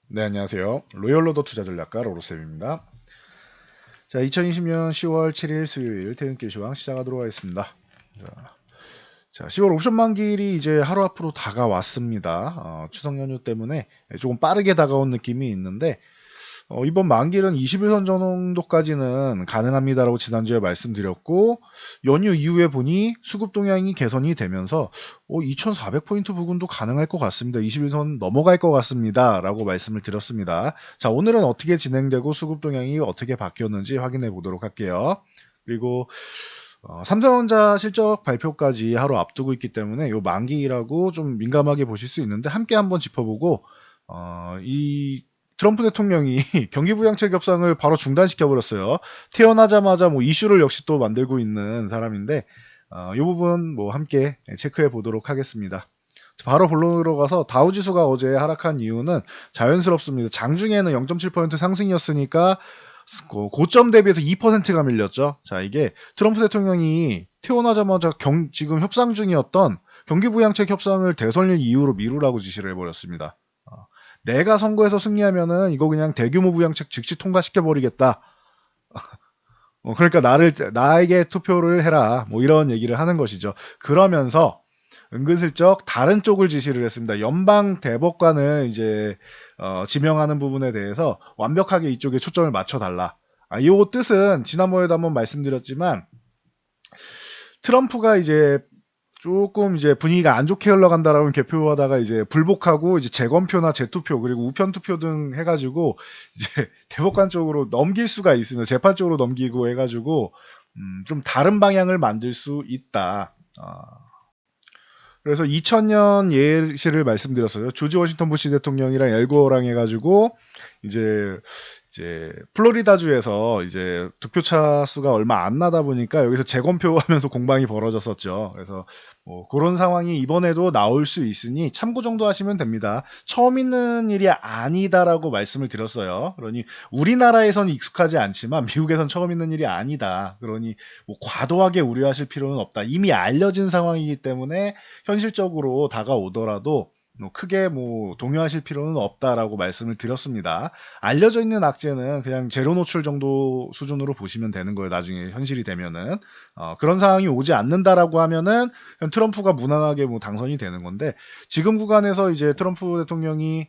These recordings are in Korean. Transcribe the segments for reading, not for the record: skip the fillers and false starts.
네, 안녕하세요. 로열로더 투자전략가 로로쌤입니다. 자, 2020년 10월 7일 수요일 퇴근길 시황 시작하도록 하겠습니다. 자, 10월 옵션 만기일이 이제 하루 앞으로 다가왔습니다. 추석 연휴 때문에 조금 빠르게 다가온 느낌이 있는데, 이번 만기일은 21선 정도까지는 가능합니다라고 지난주에 말씀드렸고, 연휴 이후에 보니 수급 동향이 개선이 되면서 2400포인트 부근도 가능할 것 같습니다. 21선 넘어갈 것 같습니다. 라고 말씀을 드렸습니다. 자, 오늘은 어떻게 진행되고 수급 동향이 어떻게 바뀌었는지 확인해 보도록 할게요. 그리고 삼성전자 실적 발표까지 하루 앞두고 있기 때문에 이 만기라고 좀 민감하게 보실 수 있는데 함께 한번 짚어보고 이 트럼프 대통령이 경기부양책 협상을 바로 중단시켜 버렸어요. 태어나자마자 뭐 이슈를 역시 또 만들고 있는 사람인데 이 부분 뭐 함께 체크해 보도록 하겠습니다. 바로 본론으로 가서 다우지수가 어제 하락한 이유는 자연스럽습니다. 장중에는 0.7% 상승이었으니까 고점 대비해서 2%가 밀렸죠. 자, 이게 트럼프 대통령이 태어나자마자 지금 협상 중이었던 경기부양책 협상을 대선일 이후로 미루라고 지시를 해버렸습니다. 내가 선거에서 승리하면은 이거 그냥 대규모 부양책 즉시 통과시켜 버리겠다. 그러니까 나에게 투표를 해라. 뭐 이런 얘기를 하는 것이죠. 그러면서 은근슬쩍 다른 쪽을 지시를 했습니다. 연방 대법관을 이제 지명하는 부분에 대해서 완벽하게 이쪽에 초점을 맞춰달라. 이 뜻은 지난번에도 한번 말씀드렸지만 트럼프가 이제 조금 이제 분위기가 안 좋게 흘러간다라고 개표하다가 이제 불복하고 이제 재검표나 재투표 그리고 우편 투표 등 해가지고 이제 대법관 쪽으로 넘길 수가 있습니다. 재판 쪽으로 넘기고 해가지고 좀 다른 방향을 만들 수 있다. 그래서 2000년 예시를 말씀드렸어요. 조지 워싱턴 부시 대통령이랑 엘고어랑 해가지고 이제 플로리다주에서 이제 득표차 수가 얼마 안 나다 보니까 여기서 재검표하면서 공방이 벌어졌었죠. 그래서 뭐 그런 상황이 이번에도 나올 수 있으니 참고 정도 하시면 됩니다. 처음 있는 일이 아니다라고 말씀을 드렸어요. 그러니 우리나라에선 익숙하지 않지만 미국에선 처음 있는 일이 아니다. 그러니 뭐 과도하게 우려하실 필요는 없다. 이미 알려진 상황이기 때문에 현실적으로 다가오더라도 크게 뭐 동요하실 필요는 없다라고 말씀을 드렸습니다. 알려져 있는 악재는 그냥 제로 노출 정도 수준으로 보시면 되는 거예요. 나중에 현실이 되면은 그런 상황이 오지 않는다라고 하면은 트럼프가 무난하게 뭐 당선이 되는 건데 지금 구간에서 이제 트럼프 대통령이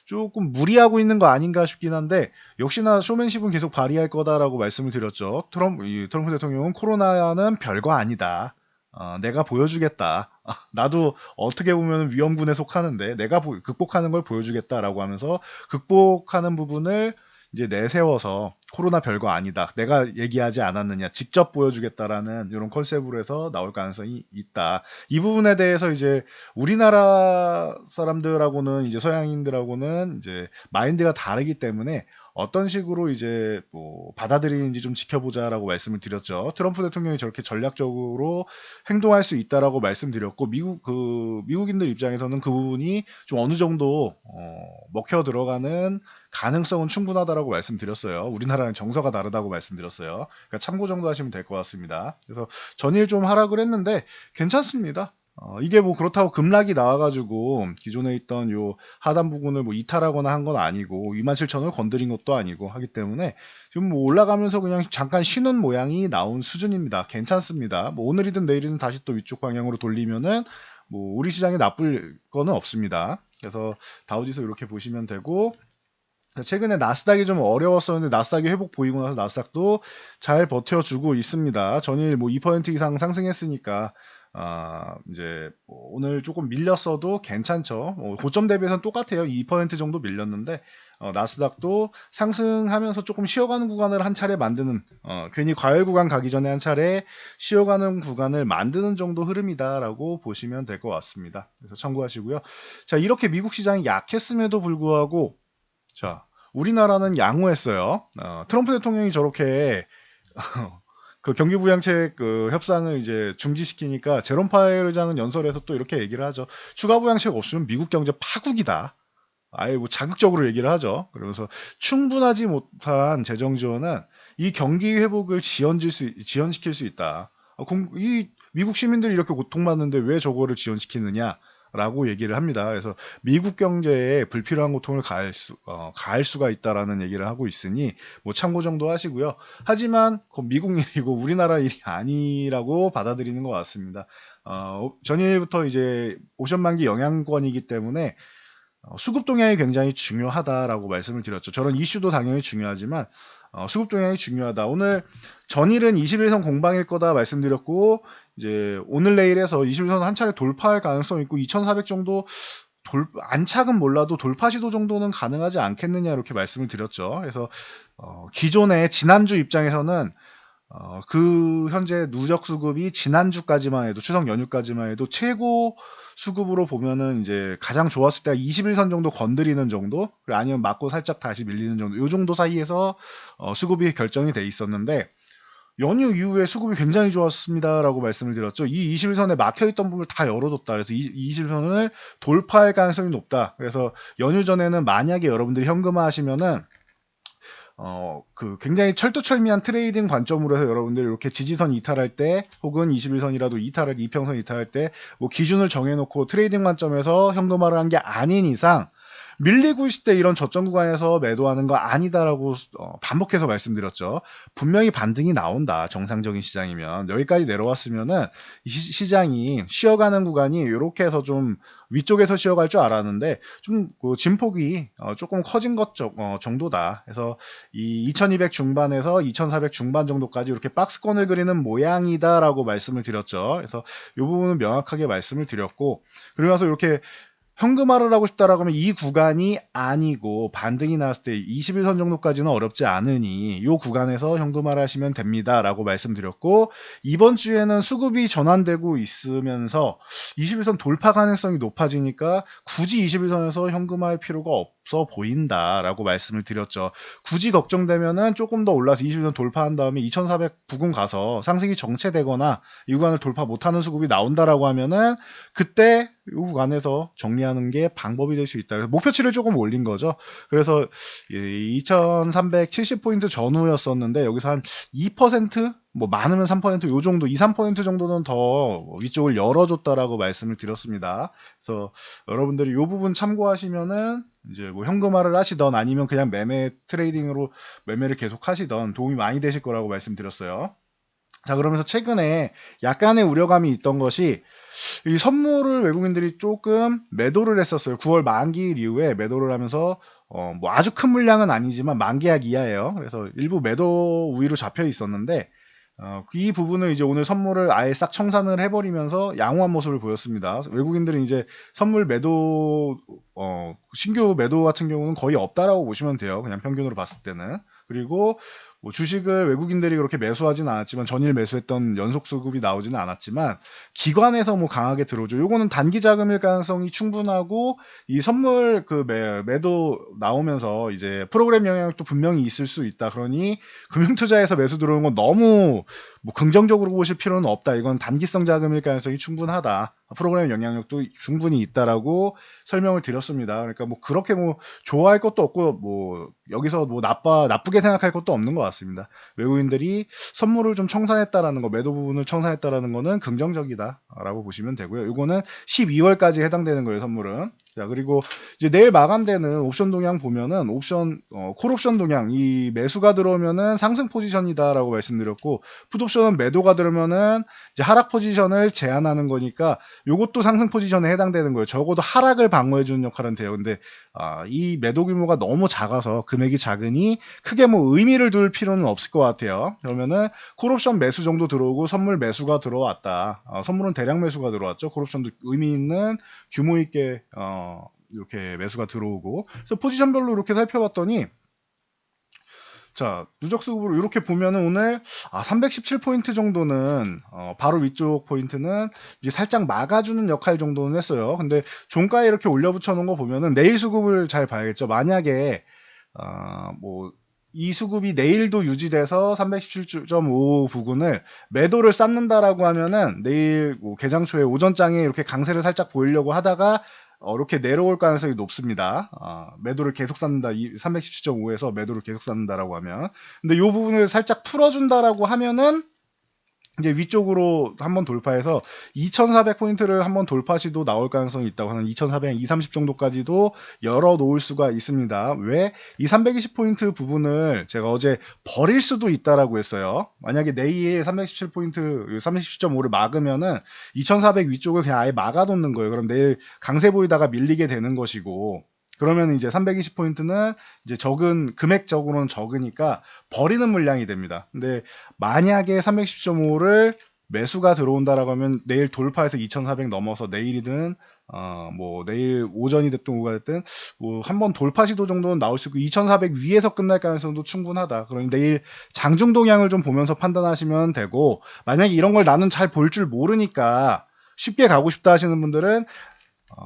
조금 무리하고 있는 거 아닌가 싶긴 한데 역시나 쇼맨십은 계속 발휘할 거다라고 말씀을 드렸죠. 트럼프 대통령은 코로나는 별거 아니다. 내가 보여주겠다. 나도 어떻게 보면 위험군에 속하는데 내가 극복하는 걸 보여주겠다라고 하면서 극복하는 부분을 이제 내세워서 코로나 별거 아니다. 내가 얘기하지 않았느냐. 직접 보여주겠다라는 이런 컨셉으로 해서 나올 가능성이 있다. 이 부분에 대해서 이제 우리나라 사람들하고는 이제 서양인들하고는 이제 마인드가 다르기 때문에 어떤 식으로 이제 뭐 받아들이는지 좀 지켜보자라고 말씀을 드렸죠. 트럼프 대통령이 저렇게 전략적으로 행동할 수 있다라고 말씀드렸고 미국인들 입장에서는 그 부분이 좀 어느 정도 먹혀 들어가는 가능성은 충분하다라고 말씀드렸어요. 우리나라는 정서가 다르다고 말씀드렸어요. 그러니까 참고 정도 하시면 될 것 같습니다. 그래서 전일 좀 하락을 했는데 괜찮습니다. 이게 뭐 그렇다고 급락이 나와가지고 기존에 있던 요 하단 부분을 뭐 이탈하거나 한 건 아니고 27,000을 건드린 것도 아니고 하기 때문에 지금 뭐 올라가면서 그냥 잠깐 쉬는 모양이 나온 수준입니다. 괜찮습니다. 뭐 오늘이든 내일이든 다시 또 위쪽 방향으로 돌리면은 뭐 우리 시장에 나쁠 거는 없습니다. 그래서 다우지수 이렇게 보시면 되고 최근에 나스닥이 좀 어려웠었는데 나스닥이 회복 보이고 나서 나스닥도 잘 버텨주고 있습니다. 전일 뭐 2% 이상 상승했으니까 이제 뭐 오늘 조금 밀렸어도 괜찮죠. 고점 대비해서는 똑같아요. 2% 정도 밀렸는데 나스닥도 상승하면서 조금 쉬어가는 구간을 한 차례 만드는 괜히 과열 구간 가기 전에 한 차례 쉬어가는 구간을 만드는 정도 흐름이다라고 보시면 될 것 같습니다. 그래서 참고하시고요. 자, 이렇게 미국 시장이 약했음에도 불구하고 자, 우리나라는 양호했어요. 트럼프 대통령이 저렇게 그 경기부양책 그 협상을 이제 중지시키니까 제롬 파웰 의장은 연설에서 또 이렇게 얘기를 하죠. 추가 부양책 없으면 미국 경제 파국이다. 아예 뭐 자극적으로 얘기를 하죠. 그러면서 충분하지 못한 재정 지원은 이 경기 회복을 지연시킬 수 있다. 이 미국 시민들이 이렇게 고통받는데 왜 저거를 지연시키느냐? 라고 얘기를 합니다. 그래서 미국 경제에 불필요한 고통을 가할 수가 있다라는 얘기를 하고 있으니 뭐 참고 정도 하시고요. 하지만 미국 일이고 우리나라 일이 아니라고 받아들이는 것 같습니다. 전일부터 이제 오션 만기 영향권이기 때문에 수급 동향이 굉장히 중요하다라고 말씀을 드렸죠. 저런 이슈도 당연히 중요하지만 수급 동향이 중요하다. 오늘 전일은 21선 공방일 거다 말씀드렸고 이제 오늘 내일에서 21선 한 차례 돌파할 가능성이 있고 2400 정도 안착은 몰라도 돌파 시도 정도는 가능하지 않겠느냐 이렇게 말씀을 드렸죠. 그래서 기존의 지난주 입장에서는 그 현재 누적 수급이 지난주까지만 해도 추석 연휴까지만 해도 최고 수급으로 보면은 이제 가장 좋았을 때가 21선 정도 건드리는 정도, 아니면 맞고 살짝 다시 밀리는 정도, 요 정도 사이에서 수급이 결정이 돼 있었는데 연휴 이후에 수급이 굉장히 좋았습니다라고 말씀을 드렸죠. 이 21선에 막혀있던 부분을 다 열어줬다. 그래서 이 21선을 돌파할 가능성이 높다. 그래서 연휴 전에는 만약에 여러분들이 현금화 하시면은 굉장히 철두철미한 트레이딩 관점으로 해서 여러분들이 이렇게 지지선 이탈할 때, 혹은 21선이라도 이평선 이탈할 때, 뭐 기준을 정해놓고 트레이딩 관점에서 현금화를 한 게 아닌 이상, 밀리고 있을 때 이런 저점 구간에서 매도하는 거 아니다라고 반복해서 말씀드렸죠. 분명히 반등이 나온다. 정상적인 시장이면. 여기까지 내려왔으면은 시장이 쉬어가는 구간이 이렇게 해서 좀 위쪽에서 쉬어갈 줄 알았는데 좀그 진폭이 조금 커진 것 정도다. 그래서 이 2200 중반에서 2400 중반 정도까지 이렇게 박스권을 그리는 모양이다라고 말씀을 드렸죠. 그래서 이 부분은 명확하게 말씀을 드렸고, 그리고 나서 이렇게 현금화를 하고 싶다라고 하면 이 구간이 아니고 반등이 나왔을 때 21선 정도까지는 어렵지 않으니 이 구간에서 현금화를 하시면 됩니다라고 말씀드렸고, 이번 주에는 수급이 전환되고 있으면서 21선 돌파 가능성이 높아지니까 굳이 21선에서 현금화할 필요가 없어 보인다라고 말씀을 드렸죠. 굳이 걱정되면은 조금 더 올라서 21선 돌파한 다음에 2400 부근 가서 상승이 정체되거나 이 구간을 돌파 못하는 수급이 나온다라고 하면은 그때 이 구간에서 정리하는 게 방법이 될 수 있다. 목표치를 조금 올린 거죠. 그래서 2370포인트 전후였었는데 여기서 한 2%, 뭐 많으면 3%, 요 정도, 2, 3% 정도는 더 위쪽을 열어줬다라고 말씀을 드렸습니다. 그래서 여러분들이 이 부분 참고하시면은 이제 뭐 현금화를 하시던 아니면 그냥 매매 트레이딩으로 매매를 계속 하시던 도움이 많이 되실 거라고 말씀드렸어요. 자, 그러면서 최근에 약간의 우려감이 있던 것이 이 선물을 외국인들이 조금 매도를 했었어요. 9월 만기일 이후에 매도를 하면서 뭐 아주 큰 물량은 아니지만 만기약 이하예요. 그래서 일부 매도 우위로 잡혀 있었는데 이 부분을 이제 오늘 선물을 아예 싹 청산을 해버리면서 양호한 모습을 보였습니다. 외국인들은 이제 선물 매도 신규 매도 같은 경우는 거의 없다라고 보시면 돼요. 그냥 평균으로 봤을 때는. 그리고 뭐 주식을 외국인들이 그렇게 매수하진 않았지만 전일 매수했던 연속 수급이 나오지는 않았지만 기관에서 뭐 강하게 들어오죠. 요거는 단기 자금일 가능성이 충분하고 이 선물 매도 나오면서 이제 프로그램 영향도 분명히 있을 수 있다. 그러니 금융투자에서 매수 들어오는 건 너무 뭐 긍정적으로 보실 필요는 없다. 이건 단기성 자금일 가능성이 충분하다. 프로그램 영향력도 충분히 있다라고 설명을 드렸습니다. 그러니까 뭐 그렇게 뭐 좋아할 것도 없고 뭐 여기서 뭐 나쁘게 생각할 것도 없는 것 같습니다. 외국인들이 선물을 좀 청산했다라는 거, 매도 부분을 청산했다라는 거는 긍정적이다라고 보시면 되고요. 이거는 12월까지 해당되는 거예요, 선물은. 자, 그리고 이제 내일 마감되는 옵션 동향 보면은 콜옵션 동향, 이 매수가 들어오면은 상승 포지션이다라고 말씀드렸고, 풋옵션은 매도가 들어오면은 이제 하락 포지션을 제한하는 거니까 요것도 상승 포지션에 해당되는 거예요. 적어도 하락을 방어해주는 역할은 돼요. 근데 이 매도 규모가 너무 작아서 금액이 작으니 크게 뭐 의미를 둘 필요는 없을 것 같아요. 그러면은 콜옵션 매수 정도 들어오고 선물 매수가 들어왔다. 선물은 대량 매수가 들어왔죠. 콜옵션도 의미 있는 규모 있게 이렇게 매수가 들어오고, 그래서 포지션별로 이렇게 살펴봤더니 자, 누적 수급으로 이렇게 보면은 오늘 317포인트 정도는 바로 위쪽 포인트는 이제 살짝 막아주는 역할 정도는 했어요. 근데 종가에 이렇게 올려붙여 놓은 거 보면은 내일 수급을 잘 봐야겠죠. 만약에 뭐 이 수급이 내일도 유지돼서 317.5 부근을 매도를 쌓는다라고 하면은 내일 뭐 개장 초에 오전장에 이렇게 강세를 살짝 보이려고 하다가 이렇게 내려올 가능성이 높습니다. 매도를 계속 쌓는다. 317.5에서 매도를 계속 쌓는다라고 하면. 근데 이 부분을 살짝 풀어준다라고 하면은 이제 위쪽으로 한번 돌파해서 2400포인트를 한번 돌파 시도 나올 가능성이 있다고 하는 2400, 230 정도까지도 열어 놓을 수가 있습니다. 왜? 이 320포인트 부분을 제가 어제 버릴 수도 있다라고 했어요. 만약에 내일 317포인트, 30.5를 막으면은 2400 위쪽을 그냥 아예 막아 놓는 거예요. 그럼 내일 강세 보이다가 밀리게 되는 것이고, 그러면 이제 320포인트는 이제 적은, 금액적으로는 적으니까 버리는 물량이 됩니다. 근데 만약에 310.5를 매수가 들어온다라고 하면 내일 돌파해서 2400 넘어서 내일이든 뭐 내일 오전이 됐든 오후가 됐든 뭐 한번 돌파 시도 정도는 나올 수 있고 2400 위에서 끝날 가능성도 충분하다. 그러니 내일 장중 동향을 좀 보면서 판단하시면 되고, 만약에 이런 걸 나는 잘 볼 줄 모르니까 쉽게 가고 싶다 하시는 분들은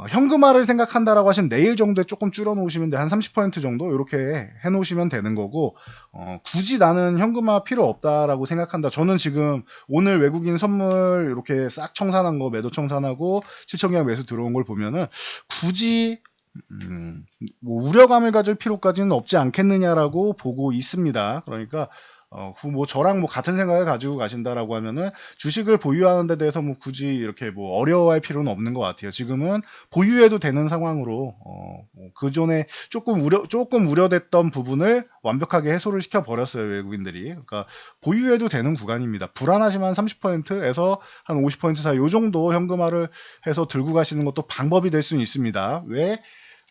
현금화를 생각한다라고 하시면 내일 정도에 조금 줄여 놓으시면 돼. 한 30% 정도 이렇게 해 놓으시면 되는 거고, 굳이 나는 현금화 필요 없다라고 생각한다. 저는 지금 오늘 외국인 선물 이렇게 싹 청산한 거, 매도 청산하고 7천 계약 매수 들어온 걸 보면은 굳이 뭐 우려감을 가질 필요까지는 없지 않겠느냐라고 보고 있습니다. 그러니까 뭐 저랑 뭐 같은 생각을 가지고 가신다라고 하면은 주식을 보유하는 데 대해서 뭐 굳이 이렇게 뭐 어려워할 필요는 없는 것 같아요. 지금은 보유해도 되는 상황으로 그 전에 조금 우려됐던 부분을 완벽하게 해소를 시켜 버렸어요, 외국인들이. 그러니까 보유해도 되는 구간입니다. 불안하지만 30%에서 한 50% 사이 요 정도 현금화를 해서 들고 가시는 것도 방법이 될 수는 있습니다. 왜?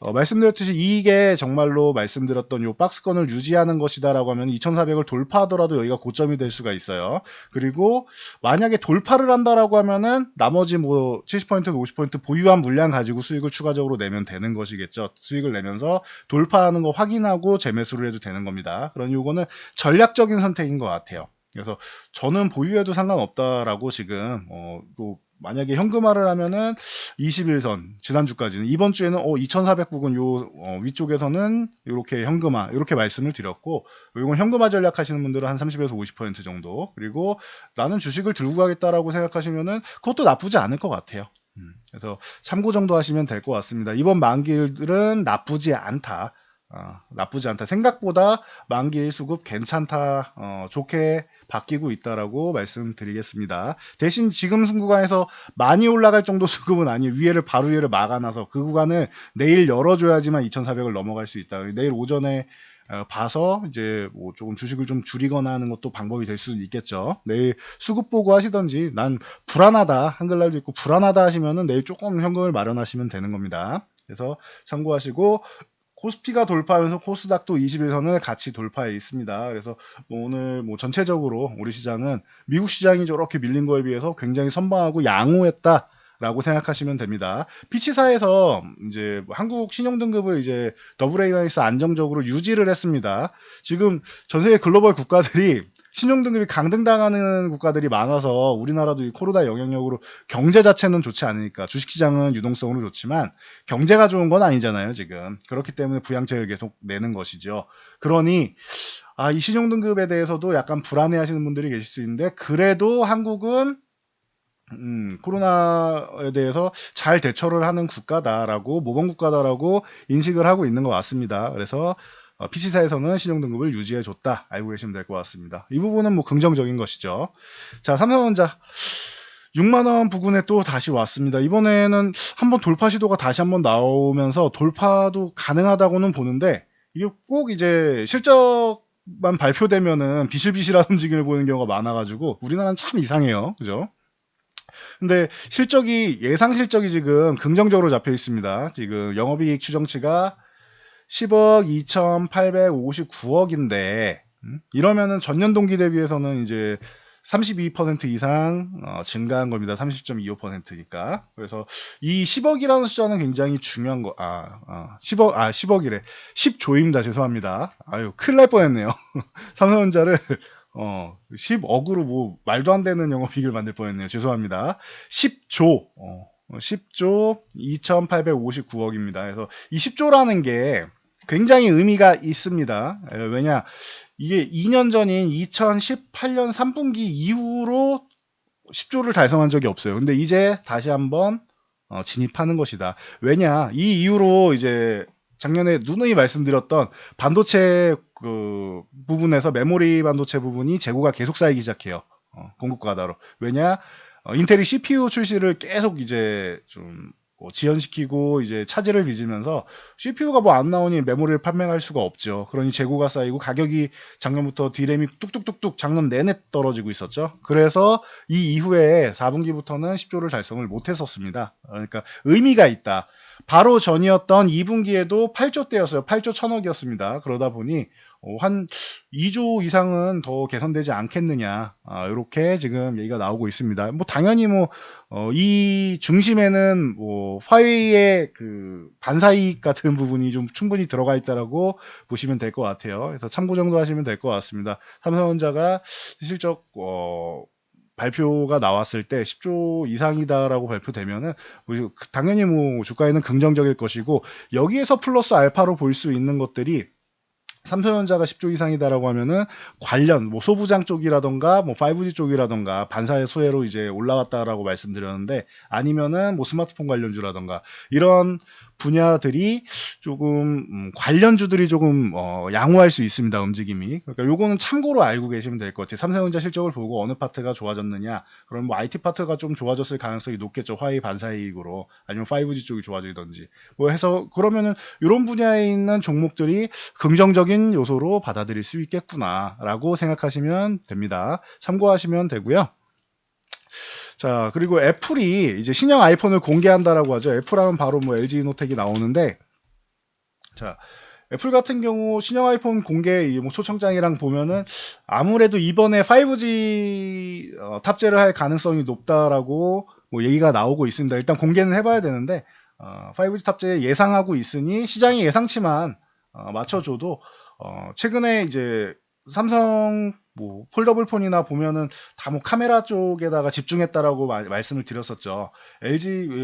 말씀드렸듯이 이게 정말로 말씀드렸던 요 박스권을 유지하는 것이다라고 하면 2400을 돌파하더라도 여기가 고점이 될 수가 있어요. 그리고 만약에 돌파를 한다라고 하면은 나머지 뭐 70%, 50% 보유한 물량 가지고 수익을 추가적으로 내면 되는 것이겠죠. 수익을 내면서 돌파하는 거 확인하고 재매수를 해도 되는 겁니다. 그러니 요거는 전략적인 선택인 것 같아요. 그래서 저는 보유해도 상관없다라고 지금 또 만약에 현금화를 하면은 21선 지난주까지는, 이번 주에는 2400 부근 요 위쪽에서는 이렇게 현금화 이렇게 말씀을 드렸고, 이건 현금화 전략 하시는 분들은 한 30에서 50% 정도, 그리고 나는 주식을 들고 가겠다라고 생각하시면은 그것도 나쁘지 않을 것 같아요. 그래서 참고 정도 하시면 될 것 같습니다. 이번 만기일들은 나쁘지 않다. 나쁘지 않다. 생각보다 만기일 수급 괜찮다. 좋게 바뀌고 있다라고 말씀드리겠습니다. 대신 지금 구간에서 많이 올라갈 정도 수급은 아니에요. 바로 위에를 막아놔서 그 구간을 내일 열어줘야지만 2,400을 넘어갈 수 있다. 내일 오전에 봐서 이제 뭐 조금 주식을 좀 줄이거나 하는 것도 방법이 될 수는 있겠죠. 내일 수급 보고 하시던지, 난 불안하다, 한글날도 있고 불안하다 하시면은 내일 조금 현금을 마련하시면 되는 겁니다. 그래서 참고하시고, 코스피가 돌파하면서 코스닥도 21선을 같이 돌파해 있습니다. 그래서 뭐 오늘 뭐 전체적으로 우리 시장은 미국 시장이 저렇게 밀린 거에 비해서 굉장히 선방하고 양호했다. 라고 생각하시면 됩니다. 피치사에서 이제 한국 신용등급을 이제 AA- 안정적으로 유지를 했습니다. 지금 전 세계 글로벌 국가들이 신용등급이 강등당하는 국가들이 많아서 우리나라도 이 코로나 영향력으로 경제 자체는 좋지 않으니까, 주식시장은 유동성으로 좋지만 경제가 좋은 건 아니잖아요, 지금. 그렇기 때문에 부양책을 계속 내는 것이죠. 그러니 이 신용등급에 대해서도 약간 불안해하시는 분들이 계실 수 있는데, 그래도 한국은 코로나에 대해서 잘 대처를 하는 국가다라고, 모범 국가다라고 인식을 하고 있는 것 같습니다. 그래서 PC사에서는 신용등급을 유지해줬다, 알고 계시면 될 것 같습니다. 이 부분은 뭐 긍정적인 것이죠. 자, 삼성전자 6만원 부근에 또 다시 왔습니다. 이번에는 한번 돌파 시도가 다시 한번 나오면서 돌파도 가능하다고는 보는데, 이게 꼭 이제 실적만 발표되면은 비실비실한 움직임을 보이는 경우가 많아가지고 우리나라는 참 이상해요. 그죠? 근데 예상 실적이 지금 긍정적으로 잡혀 있습니다. 지금 영업이익 추정치가 10억 2,859억인데, 이러면은 전년 동기 대비해서는 이제 32% 이상 증가한 겁니다. 30.25%니까. 그래서 이 10억이라는 숫자는 굉장히 중요한 10억이래. 10조입니다. 죄송합니다. 아유, 큰일 날 뻔했네요. 삼성전자를 10억으로 뭐 말도 안 되는 영업이익을 만들 뻔했네요. 죄송합니다. 10조 2,859억입니다. 그래서 이 10조라는 게 굉장히 의미가 있습니다. 왜냐, 이게 2년 전인 2018년 3분기 이후로 10조를 달성한 적이 없어요. 근데 이제 다시 한번 진입하는 것이다. 왜냐, 이 이후로 이제 작년에 누누이 말씀드렸던 반도체 그 부분에서 메모리 반도체 부분이 재고가 계속 쌓이기 시작해요. 공급 과다로. 왜냐? 인텔이 CPU 출시를 계속 이제 좀 지연시키고 이제 차질을 빚으면서 CPU가 뭐 안 나오니 메모리를 판매할 수가 없죠. 그러니 재고가 쌓이고 가격이 작년부터 D램이 뚝뚝뚝뚝 작년 내내 떨어지고 있었죠. 그래서 이 이후에 4분기부터는 10조를 달성을 못했었습니다. 그러니까 의미가 있다. 바로 전이었던 2분기에도 8조대였어요. 8조 1000억이었습니다. 그러다 보니 한 2조 이상은 더 개선되지 않겠느냐. 이렇게 지금 얘기가 나오고 있습니다. 뭐 당연히 이 중심에는 화웨이의 그 반사이익 같은 부분이 좀 충분히 들어가 있다라고 보시면 될 것 같아요. 그래서 참고 정도 하시면 될 것 같습니다. 삼성전자가 실적 발표가 나왔을 때 10조 이상이다라고 발표되면은 당연히 주가에는 긍정적일 것이고, 여기에서 플러스 알파로 볼 수 있는 것들이 삼성전자가 10조 이상이다라고 하면은 관련 소부장 쪽이라던가 5G 쪽이라던가 반사의 수혜로 이제 올라왔다라고 말씀드렸는데, 아니면은 스마트폰 관련주라던가 이런 분야들이 조금 관련주들이 조금 양호할 수 있습니다. 움직임이. 그러니까 요거는 참고로 알고 계시면 될 것 같아요. 삼성전자 실적을 보고 어느 파트가 좋아졌느냐, 그럼 IT 파트가 좀 좋아졌을 가능성이 높겠죠. 화웨이 반사이익으로. 아니면 5G 쪽이 좋아지던지 해서, 그러면은 이런 분야에 있는 종목들이 긍정적인 요소로 받아들일 수 있겠구나라고 생각하시면 됩니다. 참고하시면 되고요. 자, 그리고 애플이 이제 신형 아이폰을 공개한다라고 하죠. 애플하면 바로 LG노텍이 나오는데, 자, 애플 같은 경우 신형 아이폰 공개 초청장이랑 보면은 아무래도 이번에 5G 탑재를 할 가능성이 높다라고 얘기가 나오고 있습니다. 일단 공개는 해봐야 되는데 5G 탑재 예상하고 있으니 시장이 예상치만 맞춰줘도 최근에 이제 삼성 폴더블 폰이나 보면은 다 카메라 쪽에다가 집중했다라고 말씀을 드렸었죠.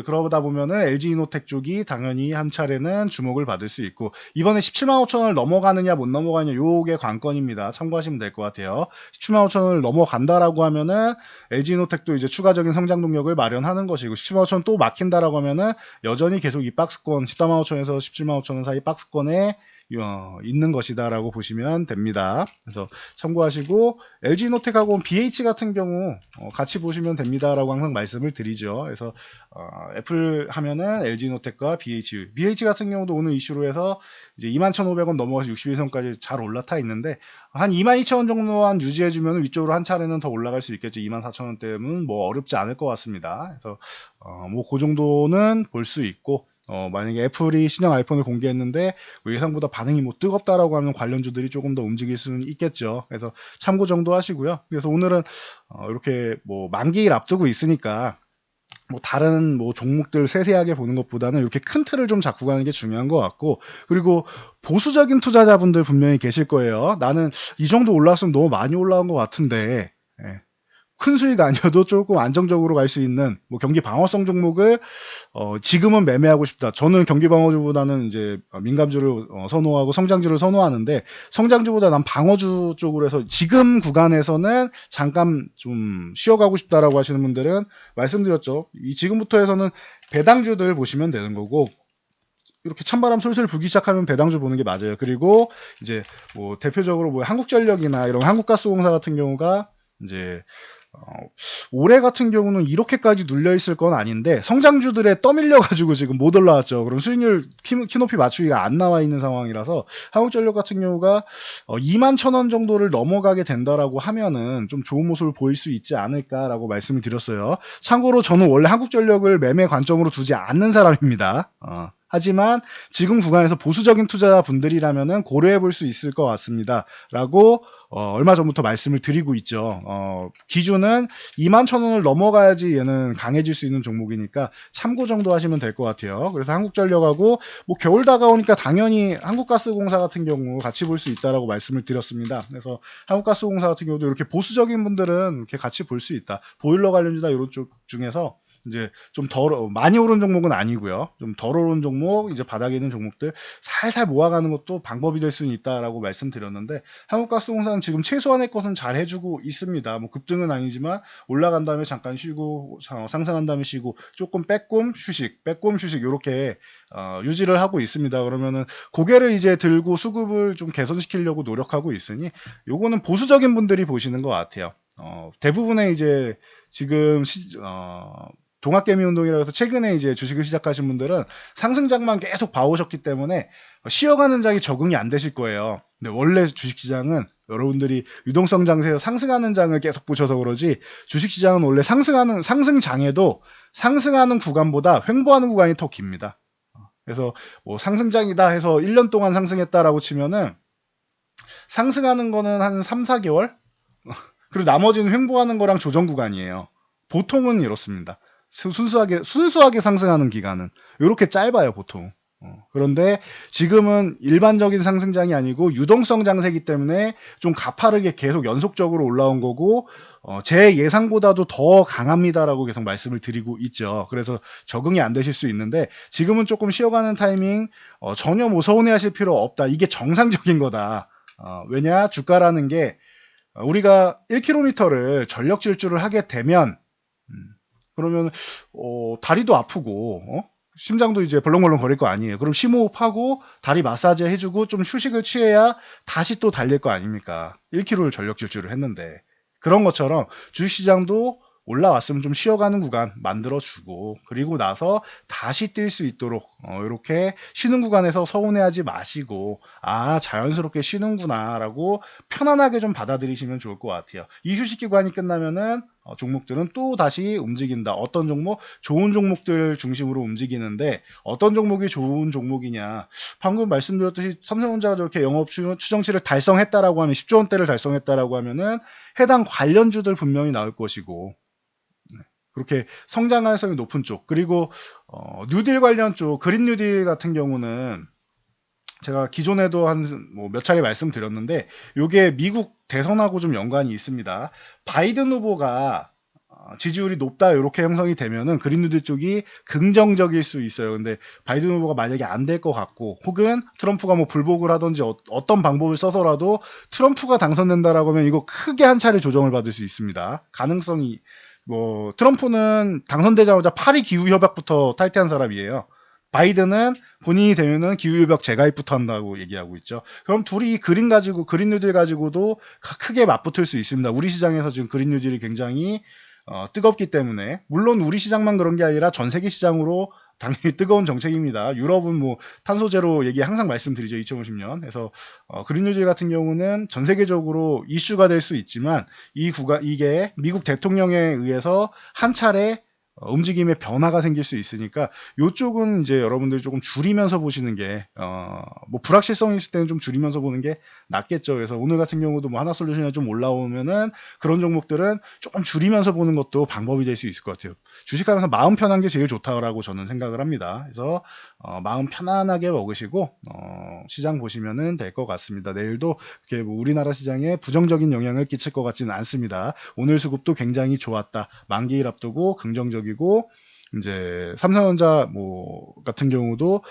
그러다 보면은 LG이노텍 쪽이 당연히 한 차례는 주목을 받을 수 있고, 이번에 17만 5천 원을 넘어가느냐 못 넘어가느냐 요게 관건입니다. 참고하시면 될 것 같아요. 17만 5천 원을 넘어간다라고 하면은 LG이노텍도 이제 추가적인 성장 동력을 마련하는 것이고, 17만 5천 원 또 막힌다라고 하면은 여전히 계속 이 박스권 14만 5천 원에서 17만 5천 원 사이 박스권에 있는 것이다라고 보시면 됩니다. 그래서 참고하시고, LG노텍하고 BH 같은 경우 같이 보시면 됩니다라고 항상 말씀을 드리죠. 그래서 애플 하면은 LG노텍과 BH 같은 경우도 오늘 이슈로 해서 이제 21,500원 넘어가서 61선까지 잘 올라타 있는데, 한 22,000원 정도만 유지해주면 위쪽으로 한 차례는 더 올라갈 수 있겠죠. 24,000원대는 어렵지 않을 것 같습니다. 그래서 그 정도는 볼 수 있고, 만약에 애플이 신형 아이폰을 공개했는데 예상보다 반응이 뜨겁다라고 하면 관련주들이 조금 더 움직일 수는 있겠죠. 그래서 참고 정도 하시고요. 그래서 오늘은 이렇게 만기일 앞두고 있으니까 다른 종목들 세세하게 보는 것보다는 이렇게 큰 틀을 좀 잡고 가는 게 중요한 것 같고, 그리고 보수적인 투자자분들 분명히 계실 거예요. 나는 이 정도 올랐으면 너무 많이 올라온 것 같은데, 큰 수익 아니어도 조금 안정적으로 갈 수 있는 경기 방어성 종목을 지금은 매매하고 싶다. 저는 경기 방어주보다는 이제 민감주를 선호하고 성장주를 선호하는데, 성장주보다 난 방어주 쪽으로 해서 지금 구간에서는 잠깐 좀 쉬어가고 싶다라고 하시는 분들은 말씀드렸죠. 지금부터 해서는 배당주들 보시면 되는 거고, 이렇게 찬바람 솔솔 불기 시작하면 배당주 보는 게 맞아요. 그리고 이제 대표적으로 한국전력이나 이런 한국가스공사 같은 경우가 이제 올해 같은 경우는 이렇게까지 눌려 있을 건 아닌데 성장주들에 떠밀려 가지고 지금 못 올라왔죠. 그럼 수익률 키높이 맞추기가 안 나와 있는 상황이라서 한국전력 같은 경우가 21,000원 정도를 넘어가게 된다라고 하면은 좀 좋은 모습을 보일 수 있지 않을까라고 말씀을 드렸어요. 참고로 저는 원래 한국전력을 매매 관점으로 두지 않는 사람입니다. 하지만 지금 구간에서 보수적인 투자분들이라면은 고려해 볼 수 있을 것 같습니다. 라고 얼마 전부터 말씀을 드리고 있죠. 기준은 21,000원을 넘어가야지 얘는 강해질 수 있는 종목이니까 참고 정도 하시면 될 것 같아요. 그래서 한국전력하고 겨울 다가오니까 당연히 한국가스공사 같은 경우 같이 볼 수 있다라고 말씀을 드렸습니다. 그래서 한국가스공사 같은 경우도 이렇게 보수적인 분들은 이렇게 같이 볼 수 있다. 보일러 관련주다 이런 쪽 중에서 이제 좀 많이 오른 종목은 아니고요. 좀 덜 오른 종목, 이제 바닥에 있는 종목들 살살 모아가는 것도 방법이 될 수는 있다라고 말씀드렸는데, 한국가스공사는 지금 최소한의 것은 잘 해주고 있습니다. 급등은 아니지만 올라간 다음에 잠깐 쉬고 상승한 다음에 쉬고 조금 빼꼼 휴식 이렇게 유지를 하고 있습니다. 그러면은 고개를 이제 들고 수급을 좀 개선시키려고 노력하고 있으니 요거는 보수적인 분들이 보시는 것 같아요. 대부분의 이제 지금 동학개미 운동이라고 해서 최근에 이제 주식을 시작하신 분들은 상승장만 계속 봐오셨기 때문에 쉬어가는 장이 적응이 안 되실 거예요. 근데 원래 주식시장은 여러분들이 유동성 장세에서 상승하는 장을 계속 보셔서 그러지, 주식시장은 원래 상승장에도 상승하는 구간보다 횡보하는 구간이 더 깁니다. 그래서 뭐 상승장이다 해서 1년 동안 상승했다라고 치면은 상승하는 거는 한 3, 4개월? 그리고 나머지는 횡보하는 거랑 조정 구간이에요. 보통은 이렇습니다. 순수하게 상승하는 기간은 이렇게 짧아요, 보통. 그런데 지금은 일반적인 상승장이 아니고 유동성 장세이기 때문에 좀 가파르게 계속 연속적으로 올라온 거고, 제 예상보다도 더 강합니다라고 계속 말씀을 드리고 있죠. 그래서 적응이 안 되실 수 있는데, 지금은 조금 쉬어가는 타이밍, 전혀 뭐 서운해하실 필요 없다. 이게 정상적인 거다. 왜냐, 주가라는 게 우리가 1km를 전력 질주를 하게 되면, 그러면 다리도 아프고, 심장도 이제 벌렁벌렁 거릴 거 아니에요. 그럼 심호흡하고 다리 마사지 해주고 좀 휴식을 취해야 다시 또 달릴 거 아닙니까? 1km를 전력 질주를 했는데. 그런 것처럼 주식시장도 올라왔으면 좀 쉬어가는 구간 만들어주고, 그리고 나서 다시 뛸 수 있도록 이렇게 쉬는 구간에서 서운해하지 마시고, 아, 자연스럽게 쉬는구나 라고 편안하게 좀 받아들이시면 좋을 것 같아요. 이 휴식 기간이 끝나면은 종목들은 또 다시 움직인다. 어떤 종목? 좋은 종목들 중심으로 움직이는데, 어떤 종목이 좋은 종목이냐, 방금 말씀드렸듯이 삼성전자가 저렇게 영업 추정치를 달성했다라고 하면, 10조 원대를 달성했다라고 하면은 해당 관련주들 분명히 나올 것이고, 그렇게 성장 가능성이 높은 쪽, 그리고 뉴딜 관련 쪽, 그린 뉴딜 같은 경우는 제가 기존에도 한 뭐 몇 차례 말씀드렸는데, 요게 미국 대선하고 좀 연관이 있습니다. 바이든 후보가 지지율이 높다 이렇게 형성이 되면은 그린 뉴딜 쪽이 긍정적일 수 있어요. 근데 바이든 후보가 만약에 안 될 것 같고, 혹은 트럼프가 뭐 불복을 하든지 어떤 방법을 써서라도 트럼프가 당선된다라고 하면 이거 크게 한 차례 조정을 받을 수 있습니다. 가능성이, 뭐 트럼프는 당선되자마자 파리 기후협약부터 탈퇴한 사람이에요. 바이든은 본인이 되면은 기후협약 재가입부터 한다고 얘기하고 있죠. 그럼 둘이 그린 뉴딜 가지고도 크게 맞붙을 수 있습니다. 우리 시장에서 지금 그린 뉴딜이 굉장히 뜨겁기 때문에, 물론 우리 시장만 그런 게 아니라 전 세계 시장으로 당연히 뜨거운 정책입니다. 유럽은 뭐 탄소 제로 얘기 항상 말씀드리죠. 2050년. 그래서 그린 뉴딜 같은 경우는 전 세계적으로 이슈가 될 수 있지만, 이게 미국 대통령에 의해서 한 차례 움직임의 변화가 생길 수 있으니까, 요쪽은 이제 여러분들이 조금 줄이면서 보시는 게, 뭐 불확실성이 있을 때는 좀 줄이면서 보는 게 낫겠죠. 그래서 오늘 같은 경우도 뭐 하나솔루션이 좀 올라오면은 그런 종목들은 조금 줄이면서 보는 것도 방법이 될 수 있을 것 같아요. 주식하면서 마음 편한 게 제일 좋다라고 저는 생각을 합니다. 그래서 마음 편안하게 먹으시고 시장 보시면은 될 것 같습니다. 내일도 그렇게 뭐 우리나라 시장에 부정적인 영향을 끼칠 것 같지는 않습니다. 오늘 수급도 굉장히 좋았다. 만기일 앞두고 긍정적이고, 이제 삼성전자 뭐 같은 경우도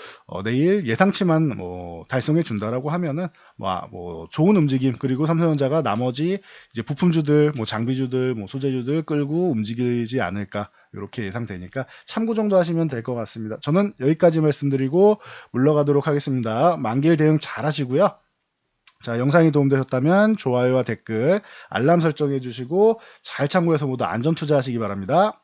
내일 예상치만 뭐 달성해 준다라고 하면은 뭐 좋은 움직임, 그리고 삼성전자가 나머지 이제 부품주들, 뭐 장비주들, 뭐 소재주들 끌고 움직이지 않을까 이렇게 예상되니까 참고 정도 하시면 될 것 같습니다. 저는 여기까지 말씀드리고 물러가도록 하겠습니다. 만기일 대응 잘 하시고요. 자, 영상이 도움되셨다면 좋아요와 댓글, 알람 설정해 주시고 잘 참고해서 모두 안전 투자하시기 바랍니다.